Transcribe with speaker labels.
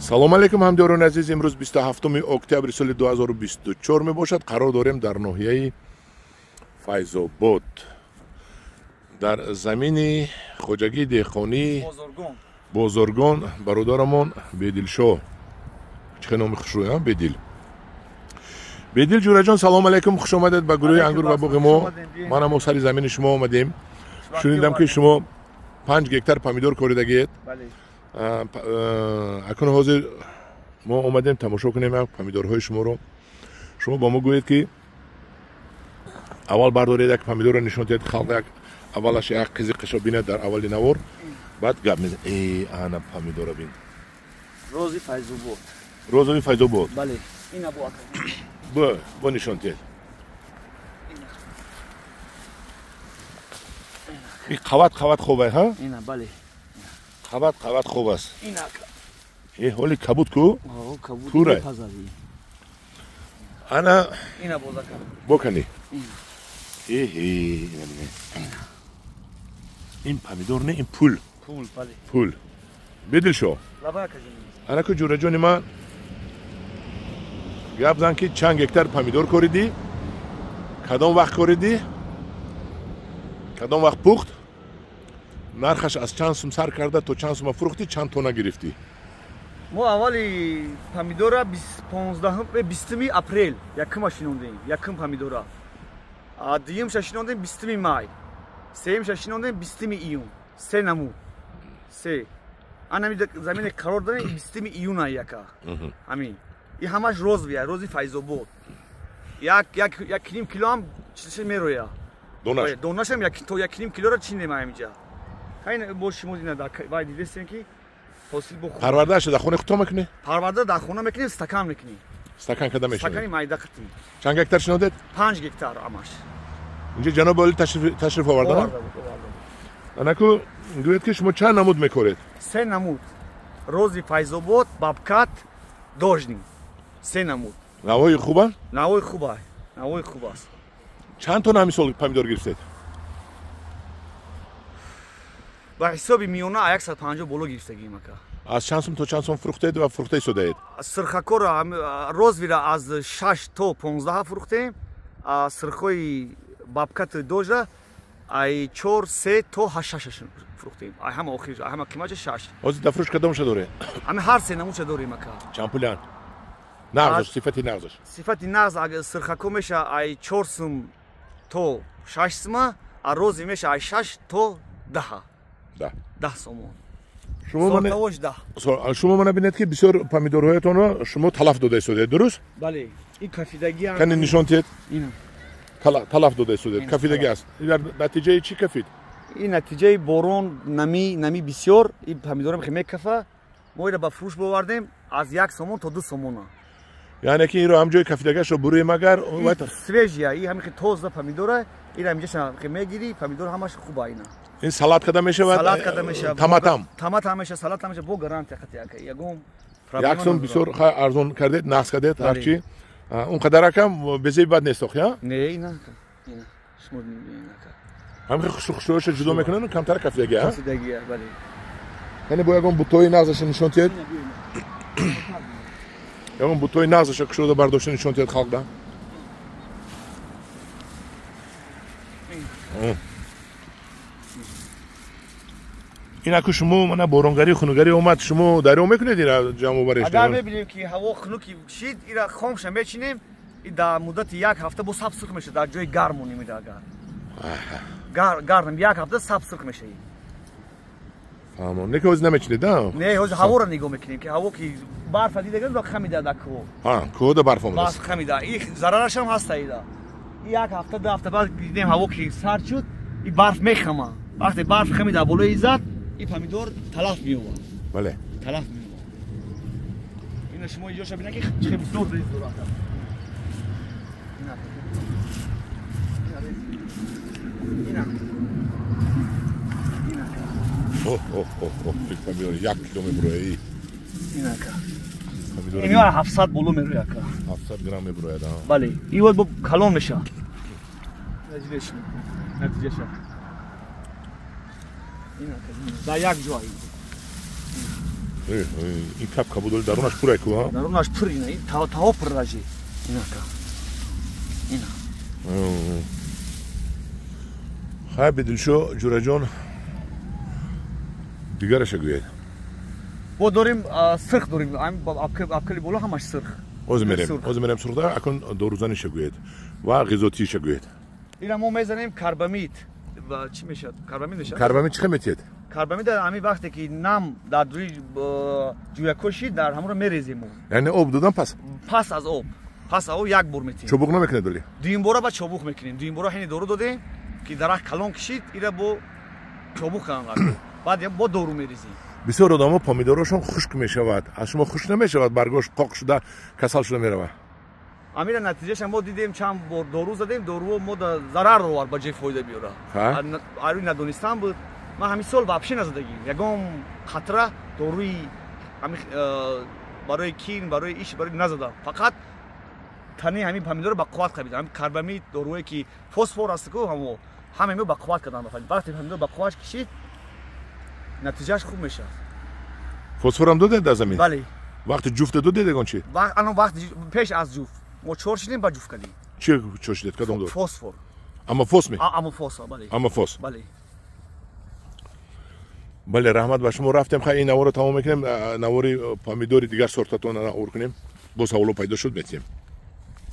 Speaker 1: салом алейкум ҳамдиёрони азиз, имрӯз 27 октябри соли 2024 мебошад. қарор дорем дар ноҳияи Файзобод, дар замини хоҷагии деҳқонӣ Бозоргон бародарамон Бедилшоҳ. Чӣ номи хушрӯй, Бедил. Бедил ҷураҷон, салом алейкум, хуш омадед ба гурӯҳи ангур ва буғи мо. Манам сари замини шумо омадем. Шунидам ки шумо 5 гектар помидор коридагиед. акун ҳозир мо омадем тамошо кунем помидорҳои шуморо. шумо ба мо гӯед ки аввал бардоред як помидорро нишон диҳед, халқ як аввалаш як қизиқашо бинад дар аввали навор, баъд гап мезанед. Ана помидора бин.
Speaker 2: Рози Файзобод.
Speaker 1: Розови Файзобод.
Speaker 2: Бале. Ина бо ака.
Speaker 1: Бо нишон диҳед. И қават хуб ай, ҳа?
Speaker 2: Ина бале.
Speaker 1: Қават хуб аст.
Speaker 2: Ина ака.
Speaker 1: ҳоли кабуд ку?
Speaker 2: Кабуд.
Speaker 1: Пурай. Ана
Speaker 2: ина бозака.
Speaker 1: Бокани.
Speaker 2: Ина.
Speaker 1: ин помидор не, ин пул.
Speaker 2: Пул, бале.
Speaker 1: Пул. Бедилшоҳ.
Speaker 2: Лабака ҷани.
Speaker 1: Ана ку ҷураҷони ман гап зан ки чанд гектар помидор коридӣ, кадом вақт коридӣ, кадом вақт пухт, нархаш аз чанд сум сар карда то чанд сума фурӯхтӣ, чанд тона гирифтӣ?
Speaker 2: Мо аввали помидора 20 апрел якума шинондем, якум помидора. Дуюмша шинондем 20 май. Сеюмша шинондем 20 июн. Се намуд. Се. Анами замине қарор дорем 20 июна яка. Амин. И ҳамаш розвия, рози Файзобод. Як ним кило ам чӣ мероя?
Speaker 1: Донаш.
Speaker 2: Донашам то 1 килоро чинем аминҷа. Кайн бо шумо дина да вай дидестем ки ҳосил бо
Speaker 1: парвардааш дар хона худто мекунӣ?
Speaker 2: Парварда дар хона мекунем, стакан мекунем.
Speaker 1: Стакан када мешавад?
Speaker 2: Стакани майда қитӣ.
Speaker 1: Чанд гектар шинодед?
Speaker 2: 5 гектар амаш.
Speaker 1: Инҷо ҷаноби олӣ ташриф овардан? Анаку гӯед ки шумо чанд намуд мекоред?
Speaker 2: 3 намуд. Рози Файзобод, Бабкат, Дожнӣ. 3 намуд.
Speaker 1: Навои хуба?
Speaker 2: Навои хуба. Навои хуб аст.
Speaker 1: Чанд тона ҳамин помидор гирифтед?
Speaker 2: Ба ҳисоби миёна 150 боло гирифтагием ака.
Speaker 1: Аз чанд сум то чанд сум фурӯхтед ва фурӯхта истодаед?
Speaker 2: Сирхакора розвира аз 6 то 15 фурӯхтем. Сирхои Бабкат Дожа ай 4 3 то 8 фурӯхтем. Ай ҳама охир, ҳама қимати 6.
Speaker 1: Ҳозир дар фурӯш кадомша доред?
Speaker 2: Ҳами ҳар се намуша дорем ака.
Speaker 1: Чанд пулян? Нағзаш, сифати нағзаш.
Speaker 2: Сифати нағз агар сирхако меша ай 4 сум то 6 сума, а рози меша ай 6 то 10. 10 сомон.
Speaker 1: шумо мана бинед ки бисёр помидорҳоятонро шумо талаф дода истодед, дуруст?
Speaker 2: Бале. Ин кафидагӣ
Speaker 1: кани нишон диҳед?
Speaker 2: Ина.
Speaker 1: Талаф дода истодед. Кафидагӣ аст. Дар натиҷаи чӣ кафид?
Speaker 2: Ин натиҷаи борон, нами бисёр, ин помидорам хе мекафа. Мо ира ба фурӯш бовардем аз 1 сомон то 2 сомона.
Speaker 1: яъне ки инро ҳамҷои кафидагашро бурӯем агар
Speaker 2: свежия, ин ҳами тоза помидора, ира ҳамҷаша хе мегири, помидор ҳамаш хуба ина.
Speaker 1: ин салат када мешавад?
Speaker 2: Салат када мешавад. Таматам меша, салат меша бо гарантия хати ака. Ягон проблема.
Speaker 1: 1 сом бисёр арзон кардед, нақз кардед, ҳарчи. Он қадар акам безаи бад нест ох, я?
Speaker 2: Не, ина. Ина. Шумо ина ака.
Speaker 1: ҳамин хушрӯйашро ҷудо мекунанд, камтар кафидагӣ, а?
Speaker 2: Кафидагӣ, бале.
Speaker 1: Яъне бо ягон бутои нағзаш нишон диҳед? ягон бутои нағзаша кушода бардошта нишон диҳед халқда? инаку шумо мана боронгарӣ хунугарӣ омад, шумо дарё мекунед ира ҷамъовариш?
Speaker 2: агар мебинем ки ҳаво хунуки шид, ира хомша мечинем, и дар муддати 1 ҳафта бо сабз сирх мешавад, дар ҷои гарм монемида агар. Гарм 1 ҳафта сабз сирх мешавад.
Speaker 1: фаҳмон. Не ки ҳозир намечинед, а?
Speaker 2: Не, ҳозир ҳаворо нигоҳ мекунем ки ҳаво ки барфа дидаган дар хамида дар кӯҳ.
Speaker 1: Кӯҳда барф омадаст.
Speaker 2: Барф хамида. И зарарашам ҳаст ида. 1 ҳафта 2 ҳафта баъд дидем ҳаво ки сард шуд, и барф мехама. Вақте барф хамида болои иззат, и помидор талаф меёбад.
Speaker 1: Бале.
Speaker 2: Талаф меёбад. Ина шумо иҷоша бинед ки чӣ бисёр рез дорад. Ина.
Speaker 1: помидор 1 кило меброяӣ.
Speaker 2: Ина ака. Помидор 700 боло мерояд ака.
Speaker 1: 700 грамм меброяд, а?
Speaker 2: Бале. И бо калон меша. Натиҷаша. Ина ака. Да як ҷой.
Speaker 1: این کپ کبودل درونش پره کو ها
Speaker 2: درونش پر اینه این تا پر راجی اینا کا اینا
Speaker 1: خب بدلشو جورا جان دیگرش گوید
Speaker 2: با داریم سرخ داریم ابکلی بالا همش سرخ
Speaker 1: از میرم سرخ اکن دو روزانش گوید و غذاتیش گوید
Speaker 2: اینا ما میزنیم کربامید و چی میشه کربامید میشه
Speaker 1: کربامید چه میتید
Speaker 2: کربامید در همین وقتی که نم در روی جویکشی در همون رو میریزیم
Speaker 1: یعنی آب دادن
Speaker 2: پس از آب یک بار میتیم
Speaker 1: چوبوق نمیکنه دولی
Speaker 2: دویم بار با چوبوق میکنیم دویم بار همین دورو دادیم که درخت کلان کشید اینا با چوبوق کردن بعد با دورو میریزیم
Speaker 1: بسیار آدما پامیدورشون خشک میشود از شما خوش نمیشود برگاش قاق شده کسل شده میره
Speaker 2: امیر نتیجهش ما دیدیم چند بار دورو زدیم دورو ما ضرر رو با جای فایده بیاره آروی ندونستم بود ما همین سال واپسی نزدگیم یگام خطره دوروی برای کین برای ایش برای نزدم فقط تنی همین پامیدور با قوت خرید همین کربامید دوروی که فسفر است کو همه با قوت کردن وقتی پامیدور با قوت کشید نتیجهش خوب میشه
Speaker 1: فسفر هم داده در زمین
Speaker 2: بله
Speaker 1: وقت جفت داده دیگه چی
Speaker 2: وقت پیش از جفت ما چورشیدیم با جفت کردیم
Speaker 1: چی چورشیدید کدوم دو
Speaker 2: فسفر
Speaker 1: اما فوس می
Speaker 2: اما فوس بله
Speaker 1: اما فوس
Speaker 2: بله
Speaker 1: بله رحمت باشه ما رفتیم خیلی این نوار رو تمام میکنیم نواری پامیدور دیگر سورتاتون رو اور کنیم با سوالو پیدا شد میتیم